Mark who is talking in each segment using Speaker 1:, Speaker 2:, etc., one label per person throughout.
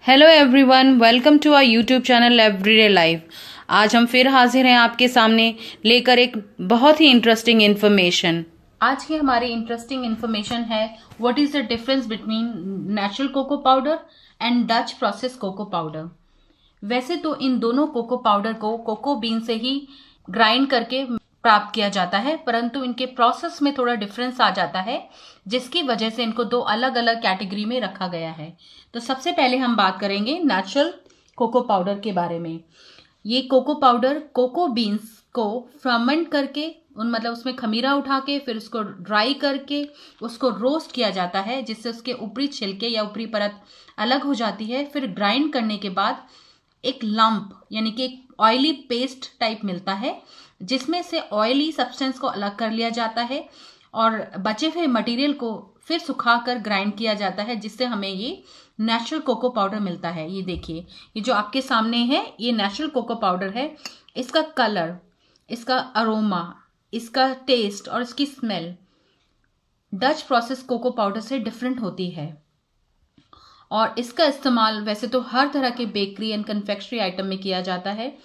Speaker 1: Hello everyone, welcome to our YouTube channel everyday life. आज हम फिर हाजिर हैं आपके सामने लेकर एक बहुत ही इंटरेस्टिंग इन्फॉर्मेशन। आज की हमारी इंटरेस्टिंग इन्फॉर्मेशन है what is the difference between natural cocoa powder and Dutch process cocoa powder. वैसे तो इन दोनों कोको पाउडर को कोको बीन से ही ग्राइंड करके प्राप्त किया जाता है, परंतु इनके प्रोसेस में थोड़ा डिफरेंस आ जाता है, जिसकी वजह से इनको दो अलग अलग कैटेगरी में रखा गया है। तो सबसे पहले हम बात करेंगे नेचुरल कोको पाउडर के बारे में। ये कोको पाउडर कोको बीन्स को फर्मेंट करके मतलब उसमें खमीरा उठा के फिर उसको ड्राई करके उसको रोस्ट किया जाता है, जिससे उसके ऊपरी छिलके या ऊपरी परत अलग हो जाती है। फिर ग्राइंड करने के बाद एक लंप यानी कि एक ऑयली पेस्ट टाइप मिलता है, जिसमें से ऑयली सब्सटेंस को अलग कर लिया जाता है और बचे हुए मटेरियल को फिर सुखाकर ग्राइंड किया जाता है, जिससे हमें ये नेचुरल कोको पाउडर मिलता है। ये देखिए, ये जो आपके सामने है ये नेचुरल कोको पाउडर है। इसका कलर, इसका अरोमा, इसका टेस्ट और इसकी smell Dutch process cocoa powder से डिफरेंट होती है। और इसका इस्तेमाल वैसे तो हर तरह के बेकरी एंड कन्फेक्शनरी आइटम में किया जाता है,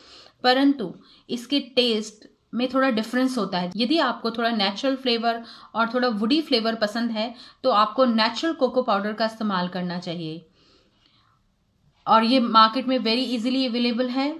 Speaker 1: परंतु इसके टेस्ट में थोड़ा डिफरेंस होता है। यदि आपको थोड़ा नेचुरल फ्लेवर और थोड़ा वुडी फ्लेवर पसंद है तो आपको नेचुरल कोको पाउडर का इस्तेमाल करना चाहिए। और ये मार्केट में वेरी इजीली अवेलेबल है।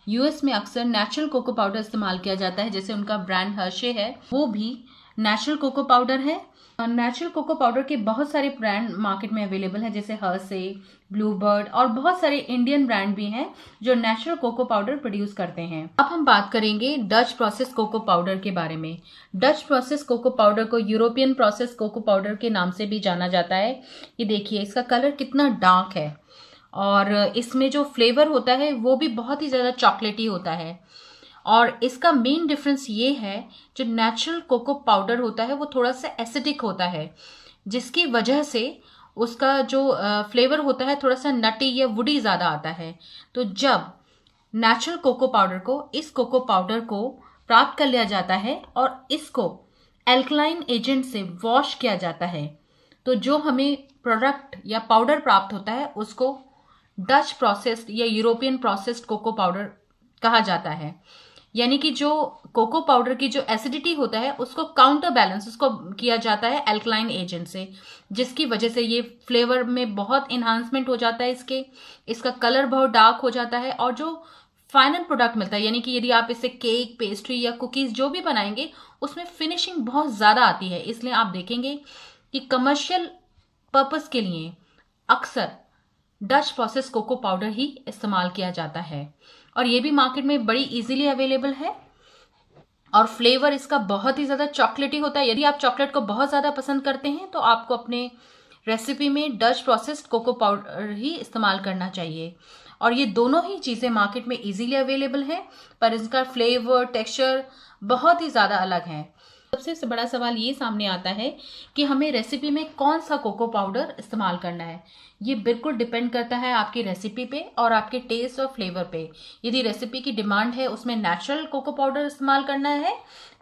Speaker 1: यूएस में अक्सर नेचुरल कोको पाउडर इस्तेमाल किया जाता है, जैसे उनका ब्रांड हर्शे है, वो भी नेचुरल कोको पाउडर है। नेचुरल कोको पाउडर के बहुत सारे ब्रांड मार्केट में अवेलेबल है, जैसे हर्शे, ब्लूबर्ड और बहुत सारे इंडियन ब्रांड भी हैं जो नेचुरल कोको पाउडर प्रोड्यूस करते हैं। अब हम बात करेंगे डच प्रोसेस कोको पाउडर के बारे में। डच प्रोसेस कोको पाउडर को यूरोपियन प्रोसेस कोको पाउडर के नाम से भी जाना जाता है। ये देखिए, इसका कलर कितना डार्क है और इसमें जो फ्लेवर होता है वो भी बहुत ही ज़्यादा चॉकलेटी होता है। और इसका मेन डिफरेंस ये है, जो नेचुरल कोको पाउडर होता है वो थोड़ा सा एसिडिक होता है, जिसकी वजह से उसका जो फ्लेवर होता है थोड़ा सा नटी या वुडी ज़्यादा आता है। तो जब नेचुरल कोको पाउडर को, इस कोको पाउडर को प्राप्त कर लिया जाता है और इसको एल्कलाइन एजेंट से वॉश किया जाता है, तो जो हमें प्रोडक्ट या पाउडर प्राप्त होता है उसको डच प्रोसेस्ड या यूरोपियन प्रोसेस्ड कोको पाउडर कहा जाता है। यानी कि जो कोको पाउडर की जो एसिडिटी होता है उसको काउंटर बैलेंस उसको किया जाता है एल्कलाइन एजेंट से, जिसकी वजह से ये फ्लेवर में बहुत इन्हांसमेंट हो जाता है इसका कलर बहुत डार्क हो जाता है और जो फाइनल प्रोडक्ट मिलता है, यानी कि यदि आप इससे केक, पेस्ट्री या कुकीज जो भी बनाएंगे उसमें फिनिशिंग बहुत ज़्यादा आती है। इसलिए आप देखेंगे कि कमर्शियल पर्पस के लिए अक्सर डच प्रोसेस कोको पाउडर ही इस्तेमाल किया जाता है और ये भी मार्केट में बड़ी इजीली अवेलेबल है। और फ्लेवर इसका बहुत ही ज़्यादा चॉकलेटी होता है। यदि आप चॉकलेट को बहुत ज़्यादा पसंद करते हैं तो आपको अपने रेसिपी में डच प्रोसेस्ड कोको पाउडर ही इस्तेमाल करना चाहिए। और ये दोनों ही चीज़ें मार्केट में इजीली अवेलेबल हैं, पर इसका फ्लेवर, टेक्सचर बहुत ही ज़्यादा अलग है। सबसे बड़ा सवाल ये सामने आता है कि हमें रेसिपी में कौन सा कोको पाउडर इस्तेमाल करना है। ये बिल्कुल डिपेंड करता है आपकी रेसिपी पे और आपके टेस्ट और फ्लेवर पे। यदि रेसिपी की डिमांड है उसमें नेचुरल कोको पाउडर इस्तेमाल करना है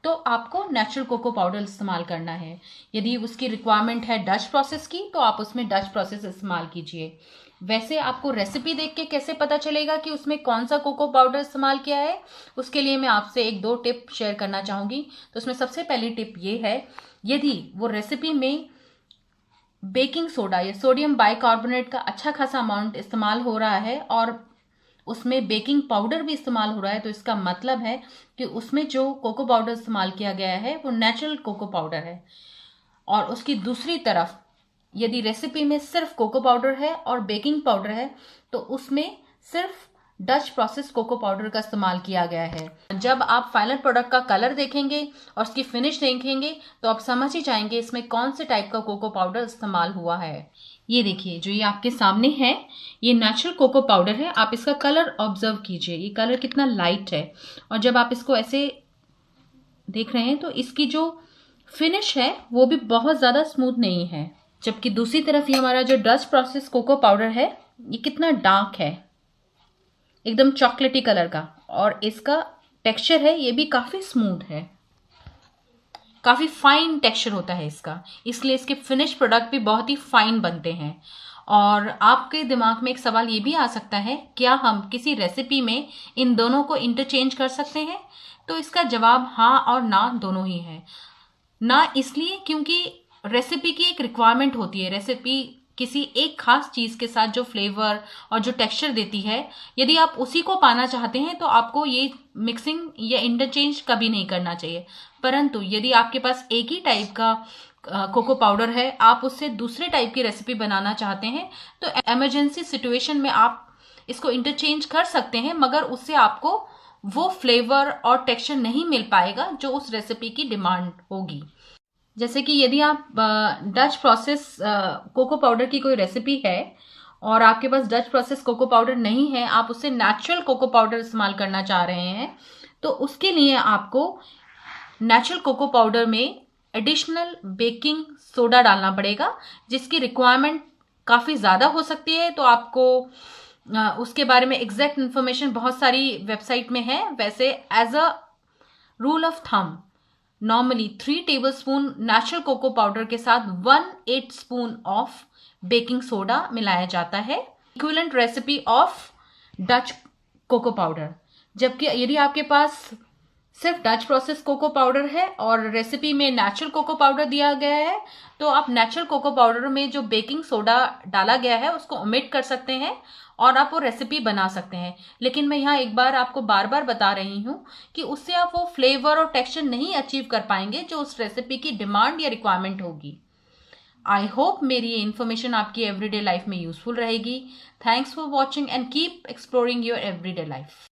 Speaker 1: तो आपको नेचुरल कोको पाउडर इस्तेमाल करना है। यदि उसकी रिक्वायरमेंट है डच प्रोसेस की तो आप उसमें डच प्रोसेस इस्तेमाल कीजिए। वैसे आपको रेसिपी देख के कैसे पता चलेगा कि उसमें कौन सा कोको पाउडर इस्तेमाल किया है, उसके लिए मैं आपसे एक दो टिप शेयर करना चाहूँगी। तो उसमें सबसे पहली टिप ये है, यदि वो रेसिपी में बेकिंग सोडा या सोडियम बाइकार्बोनेट का अच्छा खासा अमाउंट इस्तेमाल हो रहा है और उसमें बेकिंग पाउडर भी इस्तेमाल हो रहा है, तो इसका मतलब है कि उसमें जो कोको पाउडर इस्तेमाल किया गया है वो नेचुरल कोको पाउडर है। और उसकी दूसरी तरफ यदि रेसिपी में सिर्फ कोको पाउडर है और बेकिंग पाउडर है तो उसमें सिर्फ डच प्रोसेस कोको पाउडर का इस्तेमाल किया गया है। जब आप फाइनल प्रोडक्ट का कलर देखेंगे और उसकी फिनिश देखेंगे तो आप समझ ही जाएंगे इसमें कौन से टाइप का कोको पाउडर इस्तेमाल हुआ है। ये देखिए, जो ये आपके सामने है ये नेचुरल कोको पाउडर है। आप इसका कलर ऑब्जर्व कीजिए, ये कलर कितना लाइट है और जब आप इसको ऐसे देख रहे हैं तो इसकी जो फिनिश है वो भी बहुत ज़्यादा स्मूथ नहीं है। जबकि दूसरी तरफ ये हमारा जो डच प्रोसेस कोको पाउडर है ये कितना डार्क है, एकदम चॉकलेटी कलर का, और इसका टेक्सचर है ये भी काफ़ी स्मूथ है, काफ़ी फाइन टेक्सचर होता है इसका, इसलिए इसके फिनिश प्रोडक्ट भी बहुत ही फाइन बनते हैं। और आपके दिमाग में एक सवाल ये भी आ सकता है, क्या हम किसी रेसिपी में इन दोनों को इंटरचेंज कर सकते हैं? तो इसका जवाब हाँ और ना दोनों ही है। ना इसलिए क्योंकि रेसिपी की एक रिक्वायरमेंट होती है, रेसिपी किसी एक खास चीज के साथ जो फ्लेवर और जो टेक्सचर देती है, यदि आप उसी को पाना चाहते हैं तो आपको ये मिक्सिंग या इंटरचेंज कभी नहीं करना चाहिए। परंतु यदि आपके पास एक ही टाइप का कोको पाउडर है, आप उससे दूसरे टाइप की रेसिपी बनाना चाहते हैं, तो इमरजेंसी सिचुएशन में आप इसको इंटरचेंज कर सकते हैं, मगर उससे आपको वो फ्लेवर और टेक्सचर नहीं मिल पाएगा जो उस रेसिपी की डिमांड होगी। जैसे कि यदि आप डच प्रोसेस कोको पाउडर की कोई रेसिपी है और आपके पास डच प्रोसेस कोको पाउडर नहीं है, आप उससे नेचुरल कोको पाउडर इस्तेमाल करना चाह रहे हैं, तो उसके लिए आपको नेचुरल कोको पाउडर में एडिशनल बेकिंग सोडा डालना पड़ेगा, जिसकी रिक्वायरमेंट काफ़ी ज़्यादा हो सकती है। तो आपको उसके बारे में एग्जैक्ट इन्फॉर्मेशन बहुत सारी वेबसाइट में है। वैसे as a rule of thumb normally 3 tablespoon natural cocoa powder के साथ 1/8 स्पून ऑफ बेकिंग सोडा मिलाया जाता है, equivalent recipe of Dutch cocoa powder. जबकि यदि आपके पास सिर्फ डच प्रोसेस कोको पाउडर है और रेसिपी में नेचुरल कोको पाउडर दिया गया है, तो आप नेचुरल कोको पाउडर में जो बेकिंग सोडा डाला गया है उसको ओमिट कर सकते हैं और आप वो रेसिपी बना सकते हैं। लेकिन मैं यहाँ एक बार आपको बार बार बता रही हूँ कि उससे आप वो फ्लेवर और टेक्सचर नहीं अचीव कर पाएंगे जो उस रेसिपी की डिमांड या रिक्वायरमेंट होगी। आई होप मेरी ये इन्फॉर्मेशन आपकी एवरीडे लाइफ में यूजफुल रहेगी। Thanks for watching and keep exploring your everyday life.